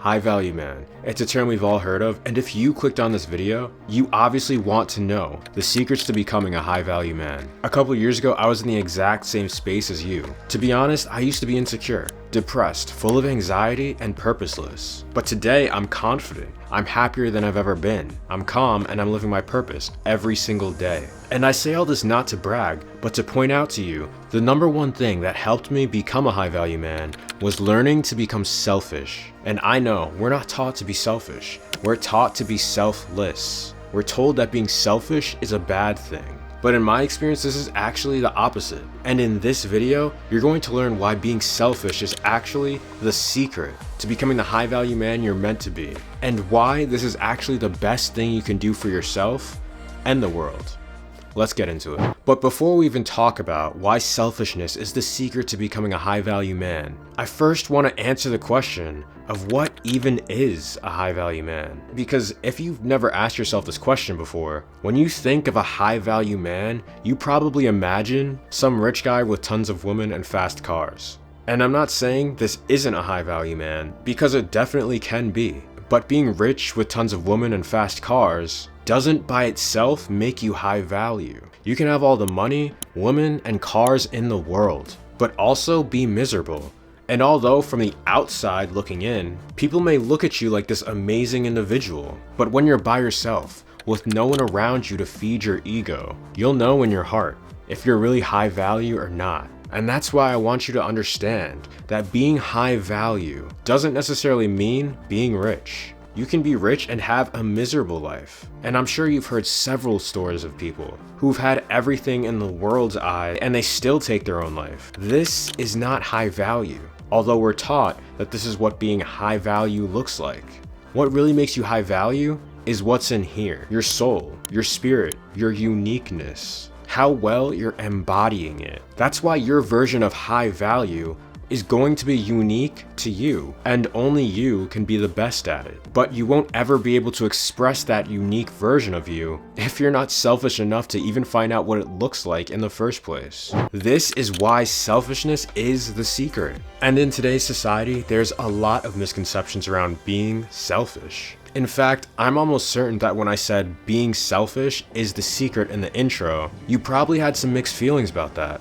high value man. It's a term we've all heard of, and if you clicked on this video, you obviously want to know the secrets to becoming a high value man. A couple years ago, I was in the exact same space as you. To be honest, I used to be insecure, depressed, full of anxiety, and purposeless. But today, I'm confident. I'm happier than I've ever been. I'm calm, and I'm living my purpose every single day. And I say all this not to brag, but to point out to you, the number one thing that helped me become a high value man was learning to become selfish. And I know, we're not taught to be selfish. We're taught to be selfless. We're told that being selfish is a bad thing. But in my experience, this is actually the opposite. And in this video, you're going to learn why being selfish is actually the secret to becoming the high value man you're meant to be, and why this is actually the best thing you can do for yourself and the world. Let's get into it. But before we even talk about why selfishness is the secret to becoming a high value man, I first want to answer the question of what even is a high value man. Because if you've never asked yourself this question before, when you think of a high value man, you probably imagine some rich guy with tons of women and fast cars. And I'm not saying this isn't a high value man, because it definitely can be. But being rich with tons of women and fast cars doesn't by itself make you high value. You can have all the money, women, and cars in the world, but also be miserable. And although from the outside looking in, people may look at you like this amazing individual, but when you're by yourself, with no one around you to feed your ego, you'll know in your heart if you're really high value or not. And that's why I want you to understand that being high value doesn't necessarily mean being rich. You can be rich and have a miserable life. And I'm sure you've heard several stories of people who've had everything in the world's eye and they still take their own life. This is not high value, although we're taught that this is what being high value looks like. What really makes you high value is what's in here, your soul, your spirit, your uniqueness, how well you're embodying it. That's why your version of high value is going to be unique to you, and only you can be the best at it. But you won't ever be able to express that unique version of you if you're not selfish enough to even find out what it looks like in the first place. This is why selfishness is the secret. And in today's society, there's a lot of misconceptions around being selfish. In fact, I'm almost certain that when I said being selfish is the secret in the intro, you probably had some mixed feelings about that.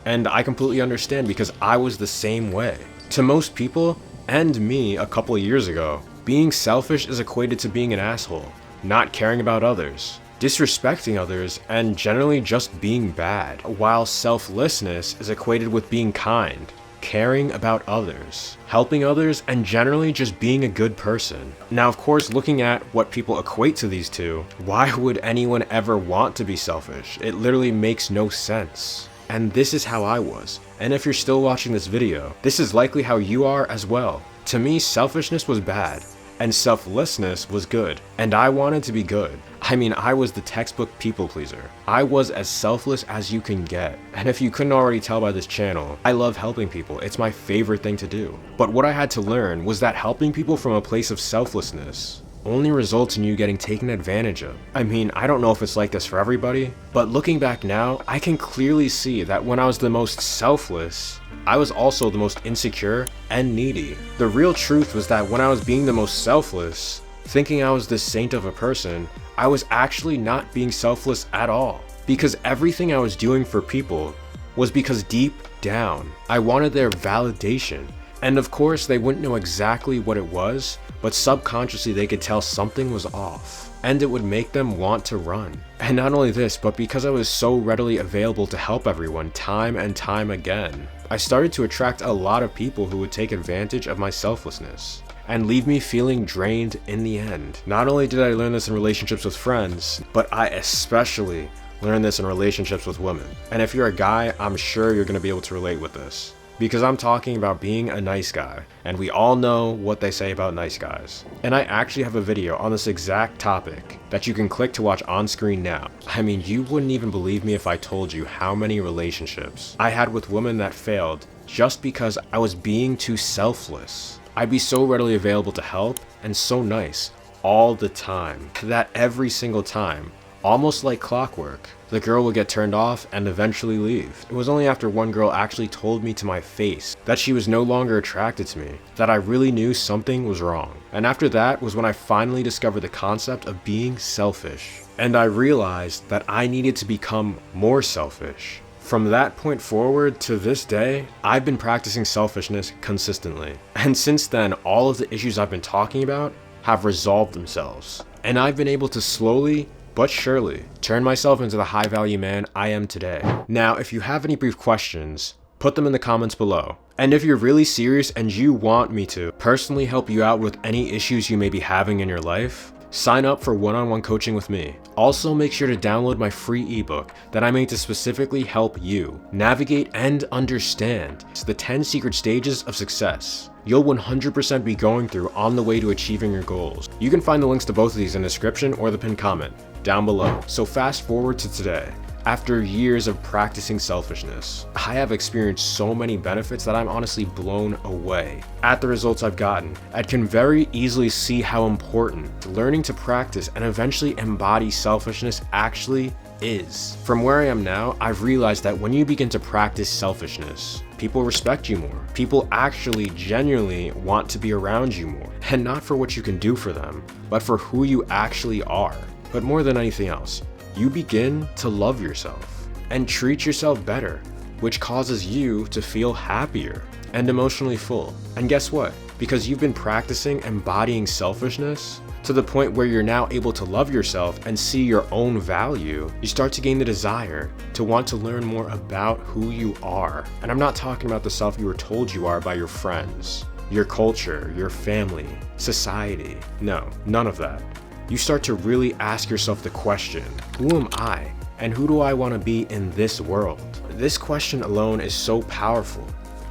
And I completely understand, because I was the same way. To most people, and me a couple of years ago, being selfish is equated to being an asshole, not caring about others, disrespecting others, and generally just being bad. While selflessness is equated with being kind, caring about others, helping others, and generally just being a good person. Now, of course, looking at what people equate to these two, why would anyone ever want to be selfish? It literally makes no sense. And this is how I was. And if you're still watching this video, this is likely how you are as well. To me, selfishness was bad, and selflessness was good. And I wanted to be good. I mean, I was the textbook people pleaser. I was as selfless as you can get. And if you couldn't already tell by this channel, I love helping people. It's my favorite thing to do. But what I had to learn was that helping people from a place of selflessness only results in you getting taken advantage of. I mean, I don't know if it's like this for everybody, but looking back now, I can clearly see that when I was the most selfless, I was also the most insecure and needy. The real truth was that when I was being the most selfless, thinking I was this saint of a person, I was actually not being selfless at all. Because everything I was doing for people was because deep down, I wanted their validation. And of course, they wouldn't know exactly what it was, but subconsciously they could tell something was off, and it would make them want to run. And not only this, but because I was so readily available to help everyone time and time again, I started to attract a lot of people who would take advantage of my selflessness and leave me feeling drained in the end. Not only did I learn this in relationships with friends, but I especially learned this in relationships with women. And if you're a guy, I'm sure you're gonna be able to relate with this, because I'm talking about being a nice guy, and we all know what they say about nice guys. And I actually have a video on this exact topic that you can click to watch on screen now. I mean, you wouldn't even believe me if I told you how many relationships I had with women that failed just because I was being too selfless. I'd be so readily available to help and so nice all the time that every single time, almost like clockwork, the girl would get turned off and eventually leave. It was only after one girl actually told me to my face that she was no longer attracted to me that I really knew something was wrong. And after that was when I finally discovered the concept of being selfish. And I realized that I needed to become more selfish. From that point forward to this day, I've been practicing selfishness consistently. And since then, all of the issues I've been talking about have resolved themselves. And I've been able to slowly but surely turn myself into the high value man I am today. Now, if you have any brief questions, put them in the comments below. And if you're really serious and you want me to personally help you out with any issues you may be having in your life, sign up for one-on-one coaching with me. Also, make sure to download my free ebook that I made to specifically help you navigate and understand the 10 secret stages of success you'll 100% be going through on the way to achieving your goals. You can find the links to both of these in the description or the pinned comment down below. So fast forward to today. After years of practicing selfishness, I have experienced so many benefits that I'm honestly blown away at the results I've gotten. I can very easily see how important learning to practice and eventually embody selfishness actually is. From where I am now, I've realized that when you begin to practice selfishness, people respect you more. People actually genuinely want to be around you more, and not for what you can do for them, but for who you actually are. But more than anything else, you begin to love yourself and treat yourself better, which causes you to feel happier and emotionally full. And guess what? Because you've been practicing embodying selfishness to the point where you're now able to love yourself and see your own value, you start to gain the desire to want to learn more about who you are. And I'm not talking about the self you were told you are by your friends, your culture, your family, society. No, none of that. You start to really ask yourself the question, who am I and who do I want to be in this world? This question alone is so powerful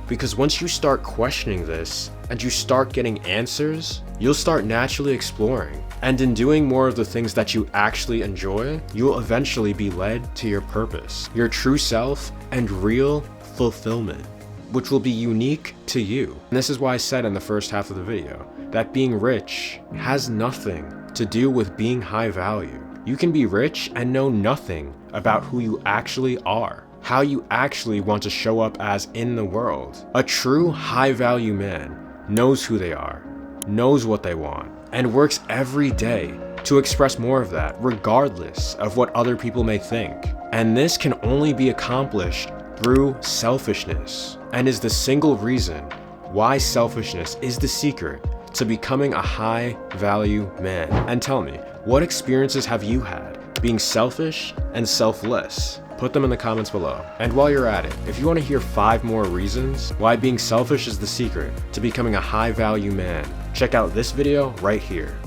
because once you start questioning this and you start getting answers, you'll start naturally exploring. And in doing more of the things that you actually enjoy, you'll eventually be led to your purpose, your true self and real fulfillment, which will be unique to you. And this is why I said in the first half of the video that being rich has nothing to do with being high value. You can be rich and know nothing about who you actually are, how you actually want to show up as in the world. A true high value man knows who they are, knows what they want, and works every day to express more of that, regardless of what other people may think. And this can only be accomplished through selfishness, and is the single reason why selfishness is the secret to becoming a high value man. And tell me, what experiences have you had being selfish and selfless? Put them in the comments below. And while you're at it, if you want to hear 5 more reasons why being selfish is the secret to becoming a high value man, check out this video right here.